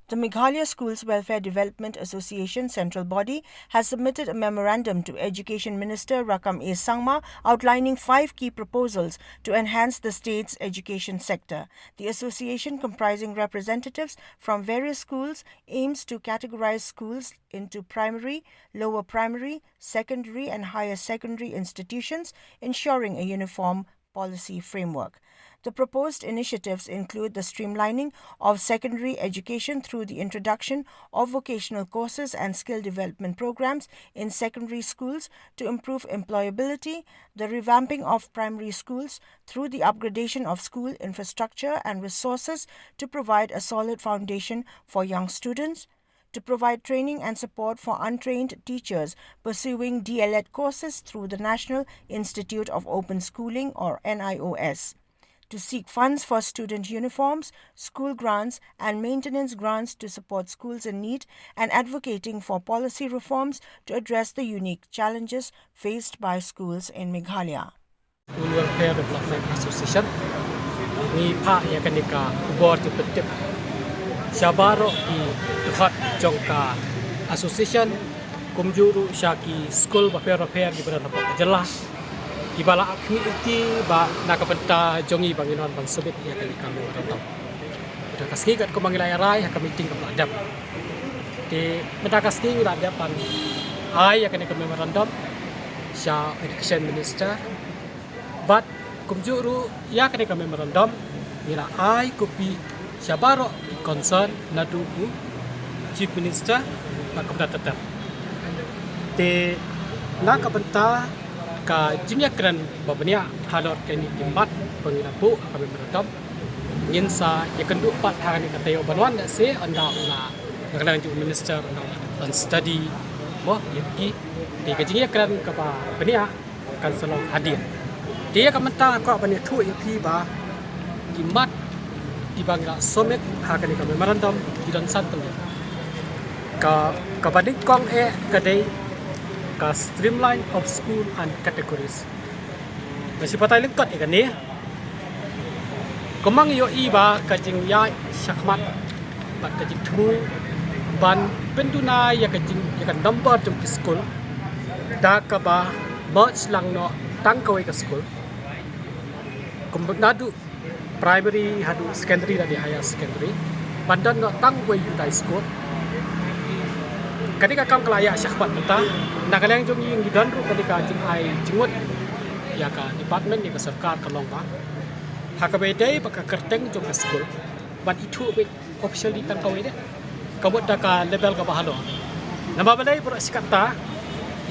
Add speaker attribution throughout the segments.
Speaker 1: The Meghalaya Schools Welfare Development Association central body has submitted a memorandum to Education Minister Rakam A. Sangma outlining 5 key proposals to enhance the state's education sector. The association, comprising representatives from various schools, aims to categorize schools into primary, lower primary, secondary and higher secondary institutions, ensuring a uniform policy framework. The proposed initiatives include the streamlining of secondary education through the introduction of vocational courses and skill development programs in secondary schools to improve employability, the revamping of primary schools through the upgradation of school infrastructure and resources to provide a solid foundation for young students, to provide training and support for untrained teachers pursuing DLED courses through the National Institute of Open Schooling or NIOS, to seek funds for student uniforms, school grants and maintenance grants to support schools in need, and advocating for policy reforms to address the unique challenges faced by schools in Meghalaya.
Speaker 2: School Welfare Development Association ni Pak Yakanika Board Petip Syabaro di Tuhat Jongka Association kumjuru syaki School Welfare di Badan Lapor jelas di bala community ba nakapenta jongi banginon bang subit ya kali kami rotong udah kaski kat ko mangilay rai ha meeting ka adap di medakaski ura adapan ai ya kani kami memorandum sya education minister but kumjuru ya kani kami memorandum mira ai kopi syabaro concern naduku chief minister nakapenta tetap di nakapenta ka jingya kran babania halor kani timbat panginapu kami beradam ngin sa yakendu pat hari katayo banwan da se anda ula nagalang ju minister on study mo yaki di ka jingya kran ka ba bania kan salong hadir dia ka menta ko bania thu yapi ba timbat di bangla summit hakani kami merandam di dan santel ka badik kong kadai ka streamline of school and categories. Masih patay lingkot ikan ni. Kumang yo iba kajing ya syakmat bat kajing tu ban penduna ya kajing ya kan number jump school. Da ka ba merge lang no tang kawai ka school. Kumbnadu primary hadu secondary dan higher secondary. Pandan no tang kawai high school. Ketika kam kelaya syakmat kita nagalang jong yung gidanru ketika jing ai jingut ya ka department ni ka sarkar ka longba hakabedai baka kerteng jong ka school ban itu officially tang kawai de kabut da ka level ka bahalo nama balai pura sikata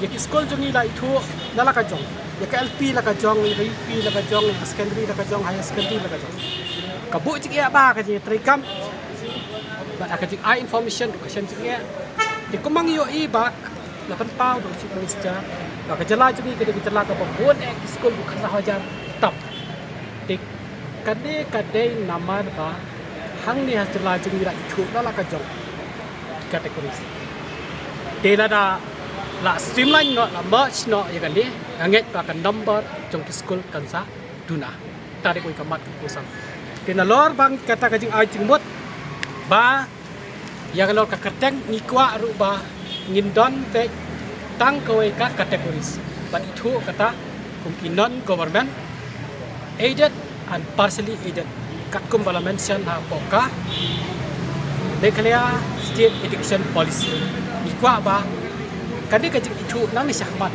Speaker 2: ya ki school jong ila itu nala ka jong ya ka LP la ka jong ya ka UP la ka jong ya ka secondary la ka jong higher secondary la ka jong kabut jing ya ba ka jing trikam ba ka jing ai information education jing ya di kumang yo ibak lapan pau do chief minister ba kajala jumi kede bitala ka pon ek school bu khasa hajar tap di kade namar ba hang ni hasla jumi ra thu la ka jong categories de da la streamline no la merge no ya kan di anget ba kan number jong school kan sa duna tadi ko ikamat kusam de na lor bang kata kajing ai jingmot ba ya kalau kakateng ngikwa ruba ngindon te tang kawai ka categories but itu kata kumki non government aided and partially aided kakum bala mention ha poka Meghalaya state education policy ngikwa ba kadi kajik itu nang syahmat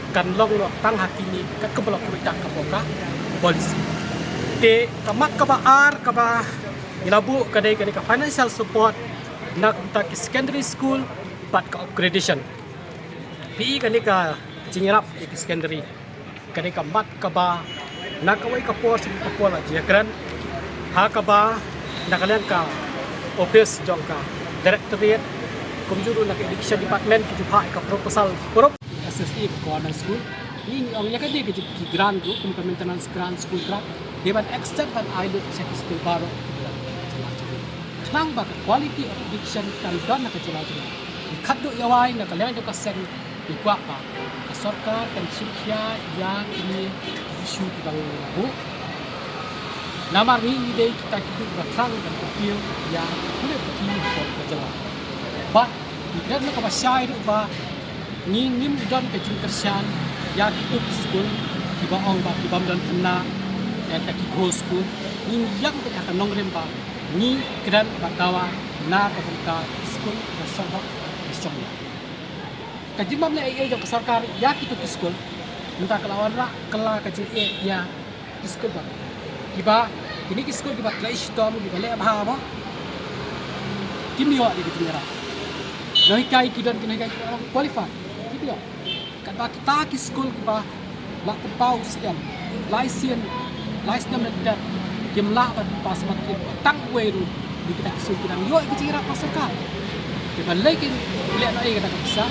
Speaker 2: kan long lo tang hakini kakum bala kuita ka poka policy te kamat ka ba ar ka ba ilabu kadai ka financial support nak tak secondary school but ka upgradation PE kani ka jingirap ki secondary kani ka mat ka ba nakawai ka por sim ka pola jiakran ha ka ba nakalan ka office jong ka directorate kumjuru nak education department ki juha ka proposal prop SSE corner school ni ang yakadi ki grant group kum maintenance grant school grant dewan extend and idle school baro nang ba quality of education kan don na kajila jila ikaddo yawai na kalian do kaseng ikwa ba sarkar kan sikya yang ini isu bang bu Namar ni ide kita kitu berang dan kecil ya boleh pergi berjalan. Ba kita nak pasai tu ba ni dan kecil kersian ya kitu school tiba ong ba tiba dan kena dan kaki go school ni yang akan nongrem ba ni kedan batawa na ka school bersama bersama. Kajimam ni ai jang sarkar ya kitu school minta kelawan rak kela kecil ya school ba. Kiba ini school kiba clash tom kiba le abha mo kim yo di tinera no hikai kidan kini kai qualify kim yo kata kita ki school kiba la pau siam license net kim la pas makin tang weru di kita school kidan yo ki tinera pasaka kiba lekin le na ai kata bisa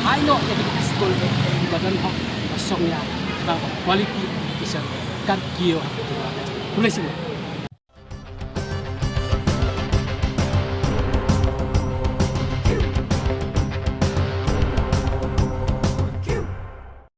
Speaker 2: I know di school kiba dan hok pasong ya quality education kan kio boleh semua.